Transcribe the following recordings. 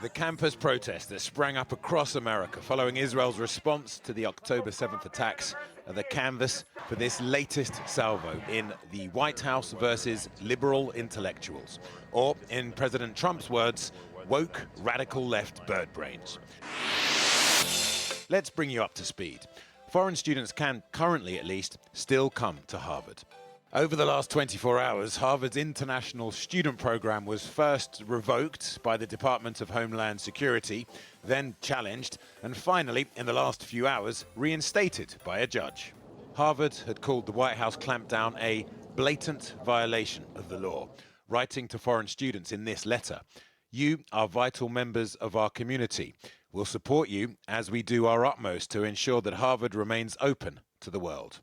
The campus protest that sprang up across America following Israel's response to the October 7th attacks are the canvas for this latest salvo in the White House versus liberal intellectuals, or in President Trump's words, woke radical left bird brains. Let's bring you up to speed. Foreign students can, currently at least, still come to Harvard. Over the last 24 hours, Harvard's international student program was first revoked by the Department of Homeland Security, then challenged, and finally, in the last few hours, reinstated by a judge. Harvard had called the White House clampdown a blatant violation of the law, writing to foreign students in this letter: "You are vital members of our community. We'll support you as we do our utmost to ensure that Harvard remains open to the world."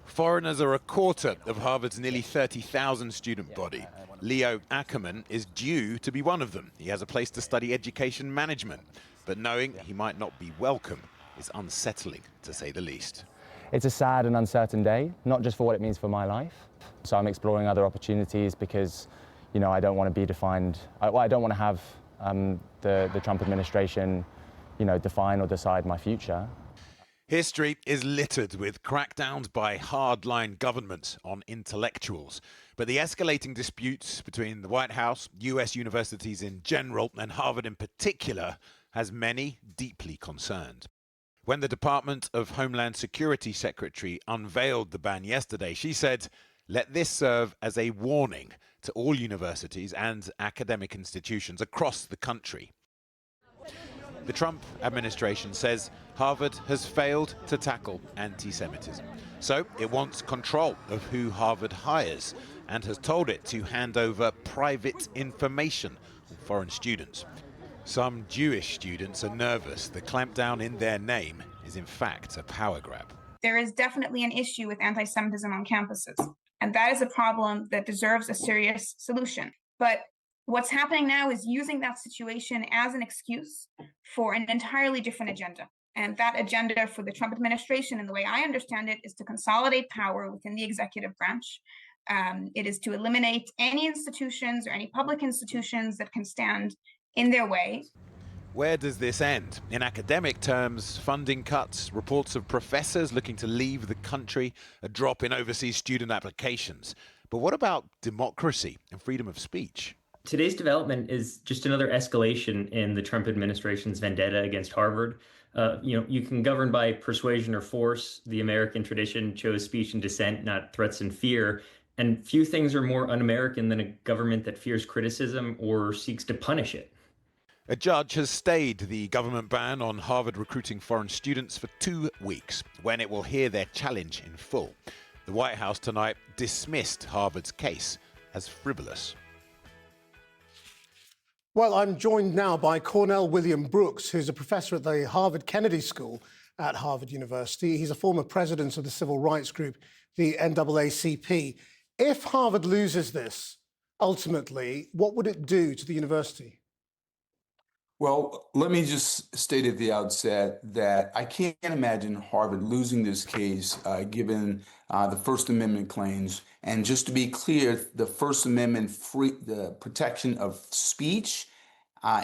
Foreigners are a quarter of Harvard's nearly 30,000 student body. Leo Ackerman is due to be one of them. He has a place to study education management, but knowing he might not be welcome is unsettling, to say the least. It's a sad and uncertain day, not just for what it means for my life. So I'm exploring other opportunities because, I don't want to be defined. I don't want to have the Trump administration, define or decide my future. History is littered with crackdowns by hardline governments on intellectuals. But the escalating disputes between the White House, US universities in general, and Harvard in particular has many deeply concerned. When the Department of Homeland Security Secretary unveiled the ban yesterday, she said, "Let this serve as a warning to all universities and academic institutions across the country." The Trump administration says Harvard has failed to tackle antisemitism. So it wants control of who Harvard hires and has told it to hand over private information on foreign students. Some Jewish students are nervous the clampdown in their name is in fact a power grab. There is definitely an issue with anti-Semitism on campuses, and that is a problem that deserves a serious solution. But what's happening now is using that situation as an excuse for an entirely different agenda. And that agenda for the Trump administration, and the way I understand it, is to consolidate power within the executive branch. It is to eliminate any institutions or any public institutions that can stand in their way. Where does this end? In academic terms, funding cuts, reports of professors looking to leave the country, a drop in overseas student applications. But what about democracy and freedom of speech? Today's development is just another escalation in the Trump administration's vendetta against Harvard. You can govern by persuasion or force. The American tradition chose speech and dissent, not threats and fear. And few things are more un-American than a government that fears criticism or seeks to punish it. A judge has stayed the government ban on Harvard recruiting foreign students for 2 weeks, when it will hear their challenge in full. The White House tonight dismissed Harvard's case as frivolous. Well, I'm joined now by Cornell William Brooks, who's a professor at the Harvard Kennedy School at Harvard University. He's a former president of the civil rights group, the NAACP. If Harvard loses this, ultimately, what would it do to the university? Well, let me just state at the outset that I can't imagine Harvard losing this case given the First Amendment claims. And just to be clear, the First Amendment, the protection of speech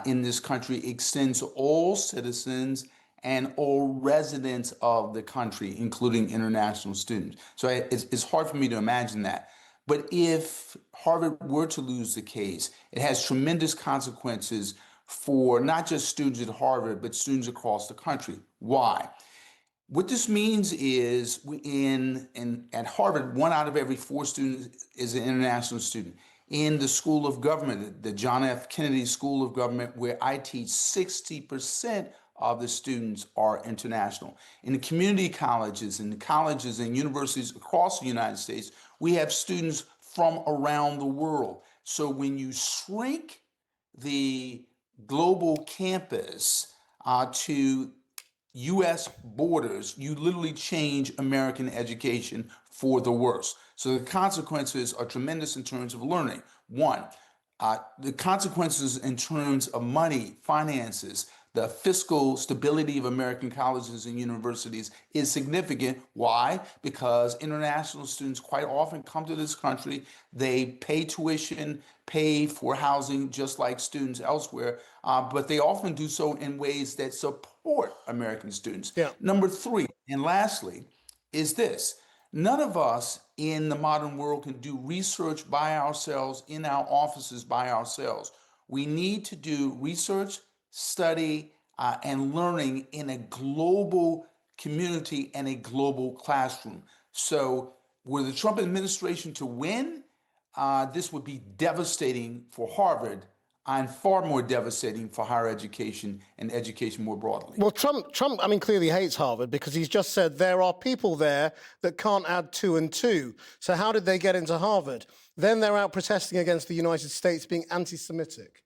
in this country extends to all citizens and all residents of the country, including international students. So it's hard for me to imagine that. But if Harvard were to lose the case, it has tremendous consequences for not just students at Harvard, but students across the country. Why? What this means is at Harvard, 1 out of every 4 students is an international student. In the School of Government, the John F. Kennedy School of Government, where I teach, 60% of the students are international. In the community colleges and colleges and universities across the United States, we have students from around the world. So when you shrink the global campus to U.S. borders, you literally change American education for the worse. So the consequences are tremendous in terms of learning. One, the consequences in terms of money, finances, the fiscal stability of American colleges and universities is significant. Why? Because international students quite often come to this country, they pay tuition, pay for housing just like students elsewhere, but they often do so in ways that support American students. Yeah. Number three, and lastly, is this. None of us in the modern world can do research by ourselves in our offices by ourselves. We need to do research, study, and learning in a global community and a global classroom. So, were the Trump administration to win, this would be devastating for Harvard and far more devastating for higher education and education more broadly. Well, Trump, I mean, clearly hates Harvard because he's just said there are people there that can't add 2 and 2. So how did they get into Harvard? Then they're out protesting against the United States being anti-Semitic.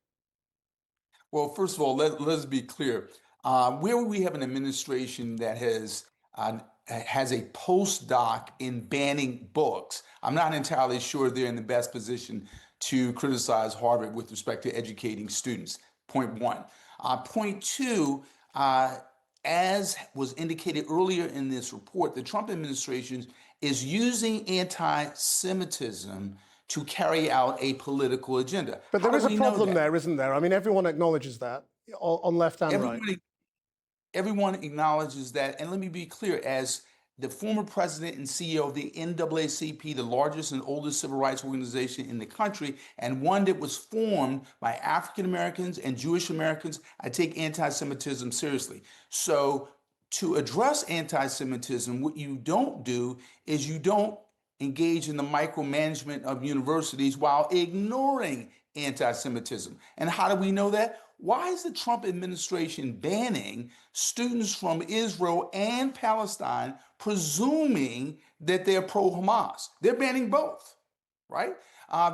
Well, first of all, let's be clear. Where we have an administration that has a postdoc in banning books, I'm not entirely sure they're in the best position to criticize Harvard with respect to educating students. Point one. Point two, as was indicated earlier in this report, the Trump administration is using anti-Semitism to carry out a political agenda. But there How is do a we know problem that? there, isn't there? I mean, everyone acknowledges that on left and right. Everyone acknowledges that. And let me be clear, as the former president and CEO of the NAACP, the largest and oldest civil rights organization in the country, and one that was formed by African Americans and Jewish Americans, I take anti-Semitism seriously. So to address anti-Semitism, what you don't do is you don't engage in the micromanagement of universities while ignoring anti-Semitism. And how do we know that? Why is the Trump administration banning students from Israel and Palestine, presuming that they're pro-Hamas? They're banning both, right?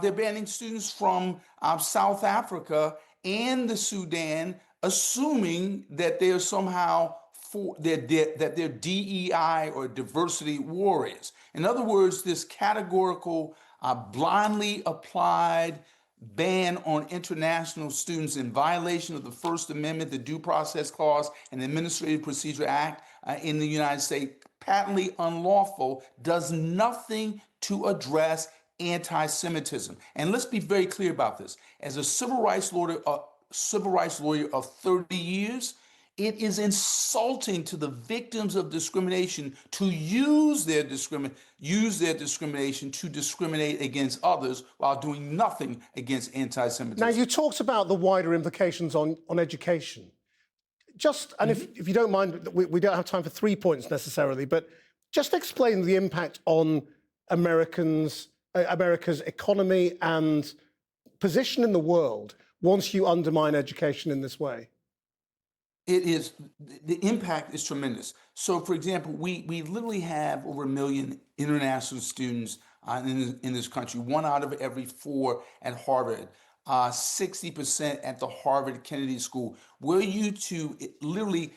They're banning students from South Africa and the Sudan, assuming that they're somehow that they're DEI or diversity warriors. In other words, this categorical, blindly applied ban on international students in violation of the First Amendment, the Due Process Clause, and the Administrative Procedure Act in the United States, patently unlawful, does nothing to address anti-Semitism. And let's be very clear about this. As a civil rights lawyer of 30 years, it is insulting to the victims of discrimination to use their discrimination to discriminate against others while doing nothing against anti-Semitism. Now, you talked about the wider implications on education. Just, and if you don't mind, we don't have time for 3 points necessarily, but just explain the impact on America's economy and position in the world once you undermine education in this way. The impact is tremendous. So, for example, we literally have over 1 million international students in this country, 1 out of every 4 at Harvard, 60% at the Harvard Kennedy School. Were you to literally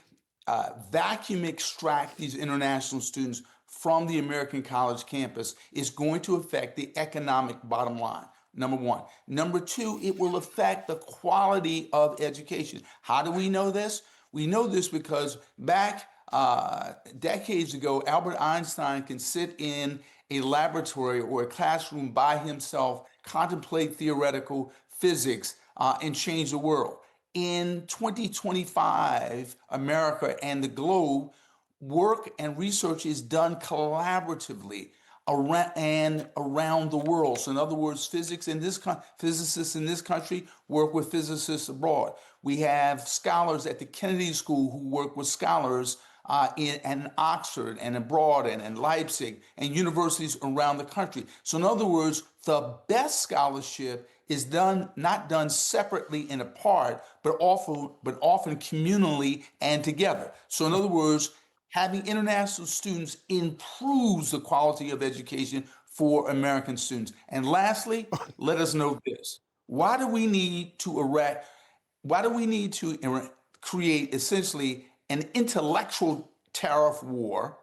vacuum extract these international students from the American college campus, is going to affect the economic bottom line. Number one. Number two, it will affect the quality of education. How do we know this? We know this because back decades ago, Albert Einstein can sit in a laboratory or a classroom by himself, contemplate theoretical physics, and change the world. In 2025, America and the globe, work and research is done collaboratively around the world. So in other words, physicists in this country work with physicists abroad. We have scholars at the Kennedy School who work with scholars in Oxford and abroad and in Leipzig and universities around the country. So in other words, the best scholarship is not done separately and apart, but often communally and together. So in other words, having international students improves the quality of education for American students. And lastly, let us know this. Why do we need to create essentially an intellectual tariff war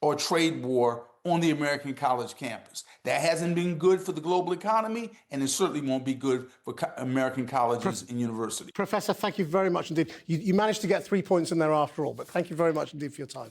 or trade war on the American college campus. That hasn't been good for the global economy, and it certainly won't be good for American colleges and universities. Professor, thank you very much indeed. You managed to get 3 points in there after all, but thank you very much indeed for your time.